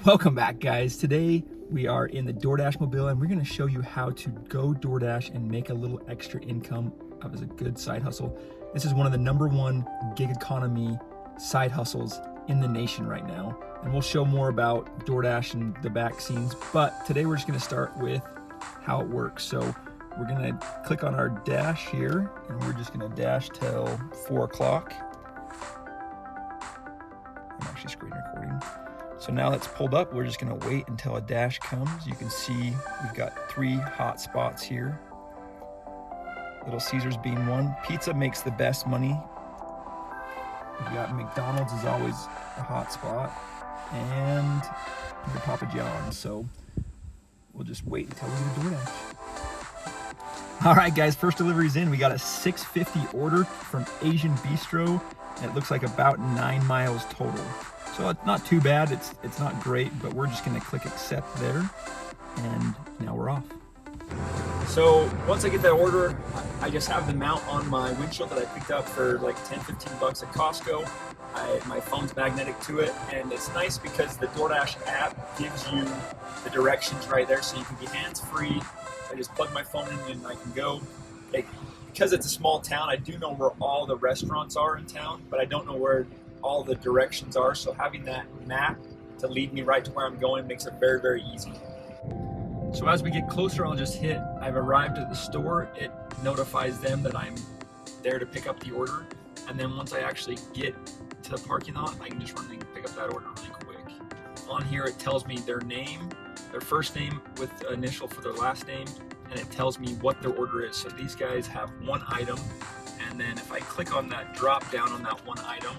Welcome back, guys. Today we are in the DoorDash mobile and we're going to show you how to go DoorDash and make a little extra income as a good side hustle. This is one of the #1 gig economy side hustles in the nation right now. And we'll show more about DoorDash and the back scenes, but today we're just going to start with how it works. So we're going to click on our dash here and we're just going to dash till 4 o'clock. I'm actually screen recording. So now that's pulled up, we're just gonna wait until a dash comes. You can see we've got 3 hot spots here. Little Caesars being one. Pizza makes the best money. We've got McDonald's is always a hot spot. And your Papa John's. So we'll just wait until we get a DoorDash. All right, guys, first delivery's in. We got a $6.50 order from Asian Bistro. And it looks like about 9 miles total. So it's not too bad, it's not great, but we're just gonna click accept there, and now we're off. So once I get that order, I just have the mount on my windshield that I picked up for like 10-15 bucks at Costco. My phone's magnetic to it, and it's nice because the DoorDash app gives you the directions right there, so you can be hands-free. I just plug my phone in and I can go. Because it's a small town, I do know where all the restaurants are in town, but I don't know where all the directions are, so having that map to lead me right to where I'm going makes it very, very easy. So as we get closer, I'll just hit I've arrived at the store. It notifies them that I'm there to pick up the order, and then once I actually get to the parking lot, I can just run and pick up that order really quick. On here it tells me their name, their first name with the initial for their last name, and it tells me what their order is. So these guys have 1 item, and then if I click on that drop down on that 1 item,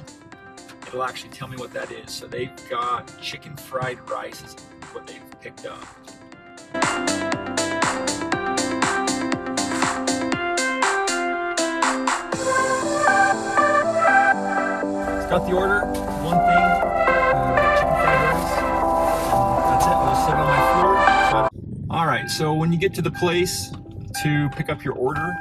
it'll actually tell me what that is. So they've got chicken fried rice is what they've picked up. It's got the order, 1 thing, chicken fried rice. That's it, I'll just sit it on my floor. All right, so when you get to the place to pick up your order,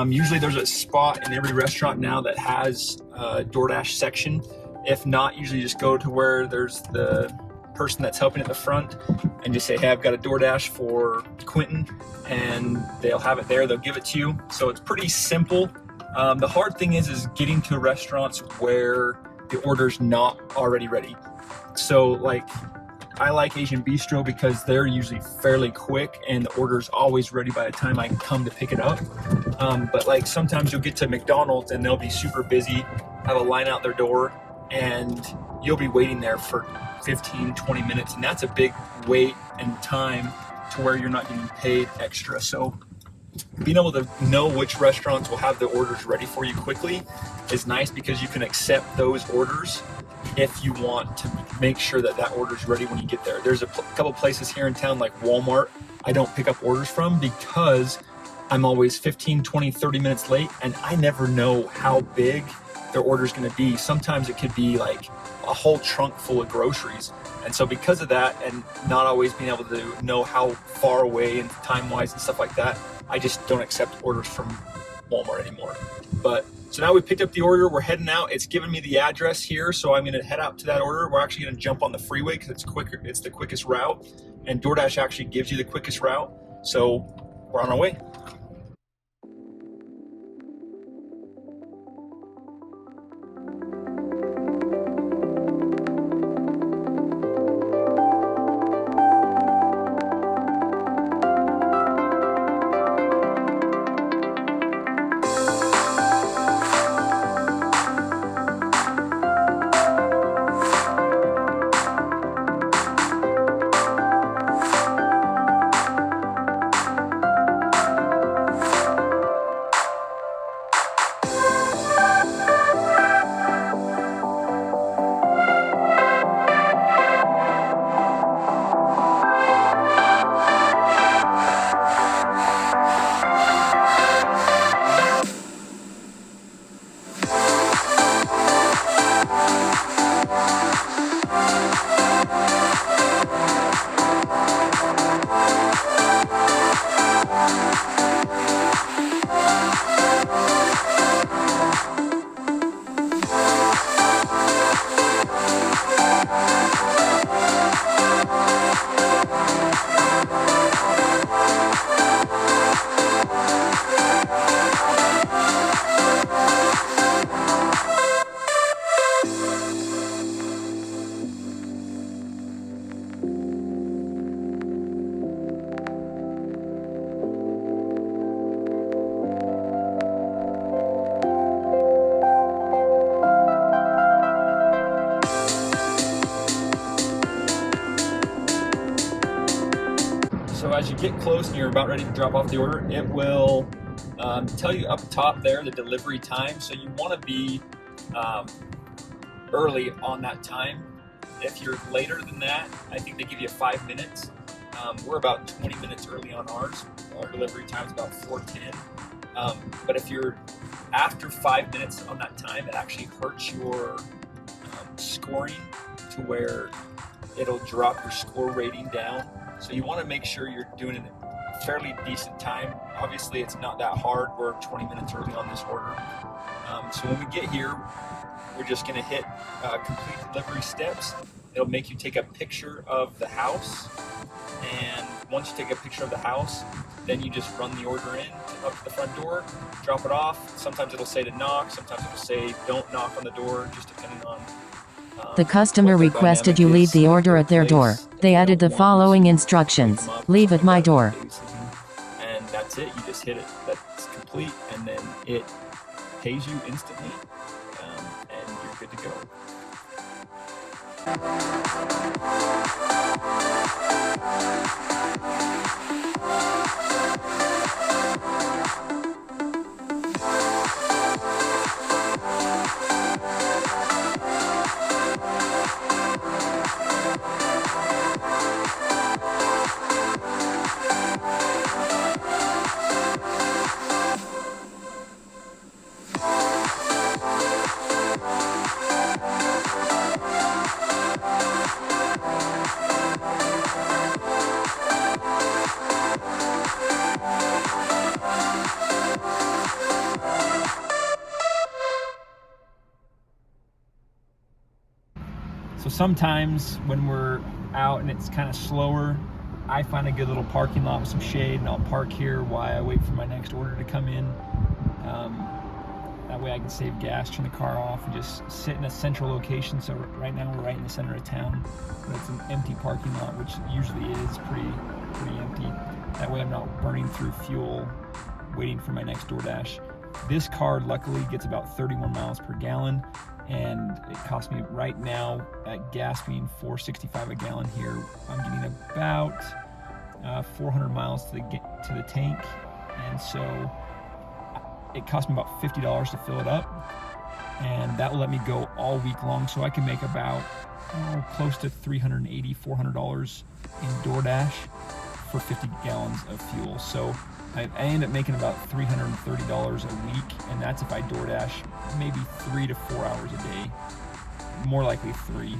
usually there's a spot in every restaurant now that has a DoorDash section. If not, usually just go to where there's the person that's helping at the front and just say, hey, I've got a DoorDash for Quentin, and they'll have it there, they'll give it to you. So it's pretty simple. The hard thing is getting to restaurants where the order's not already ready. So like, I like Asian Bistro because they're usually fairly quick and the order's always ready by the time I come to pick it up. But like sometimes you'll get to McDonald's and they'll be super busy, have a line out their door, and you'll be waiting there for 15-20 minutes, and that's a big wait and time to where you're not getting paid extra. So being able to know which restaurants will have the orders ready for you quickly is nice because you can accept those orders if you want to make sure that that order is ready when you get there. There's a couple places here in town like Walmart I don't pick up orders from because I'm always 15, 20, 30 minutes late, and I never know how big their order is going to be. Sometimes it could be like a whole trunk full of groceries. And so because of that, and not always being able to know how far away and time-wise and stuff like that, I just don't accept orders from Walmart anymore. But so now we picked up the order, we're heading out. It's giving me the address here, so I'm going to head out to that order. We're actually going to jump on the freeway because it's quicker. It's the quickest route, and DoorDash actually gives you the quickest route. So we're on our way. So as you get close and you're about ready to drop off the order, it will tell you up top there the delivery time. So you want to be early on that time. If you're later than that, I think they give you 5 minutes. We're about 20 minutes early on ours. Our delivery time is about 4:10. But if you're after 5 minutes on that time, it actually hurts your scoring to where it'll drop your score rating down. So you want to make sure you're doing it a fairly decent time. Obviously, it's not that hard. We're 20 minutes early on this order. So when we get here, we're just going to hit complete delivery steps. It'll make you take a picture of the house. And once you take a picture of the house, then you just run the order in up to the front door, drop it off. Sometimes it'll say to knock, sometimes it'll say don't knock on the door, just depending on the customer requested you leave the order at their door. They added the following instructions. Leave at my door. And that's it. You just hit it. That's complete. And then it pays you instantly. And you're good to go. So sometimes when we're out and it's kind of slower, I find a good little parking lot with some shade, and I'll park here while I wait for my next order to come in. That way I can save gas, turn the car off, and just sit in a central location. So right now we're right in the center of town, but it's an empty parking lot, which usually is pretty empty. That way I'm not burning through fuel waiting for my next DoorDash. This car luckily gets about 31 miles per gallon, and it costs me right now at gas being $4.65 a gallon here. I'm getting about 400 miles to the tank, and so it cost me about $50 to fill it up, and that will let me go all week long. So I can make about close to $380, $400 in DoorDash for 50 gallons of fuel. So I end up making about $330 a week, and that's if I DoorDash maybe 3 to 4 hours a day, more likely 3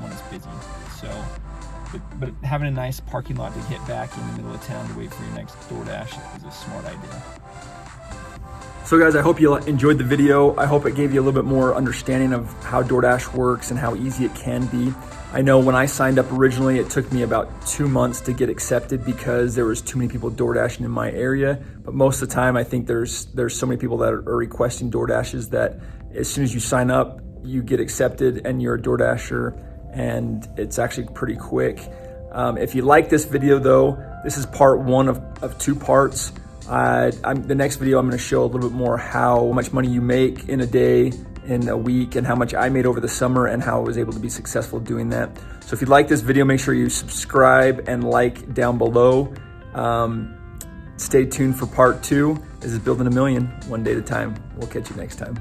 when it's busy. So, but having a nice parking lot to get back in the middle of town to wait for your next DoorDash is a smart idea. So guys, I hope you enjoyed the video. I hope it gave you a little bit more understanding of how DoorDash works and how easy it can be. I know when I signed up originally, it took me about 2 months to get accepted because there was too many people DoorDashing in my area. But most of the time, I think there's so many people that are requesting DoorDashes that as soon as you sign up, you get accepted and you're a DoorDasher, and it's actually pretty quick. If you like this video though, this is part 1 of 2 parts. The next video, I'm gonna show a little bit more how much money you make in a day, in a week, and how much I made over the summer and how I was able to be successful doing that. So if you like this video, make sure you subscribe and like down below. Stay tuned for part 2. This is Building a Million, one day at a time. We'll catch you next time.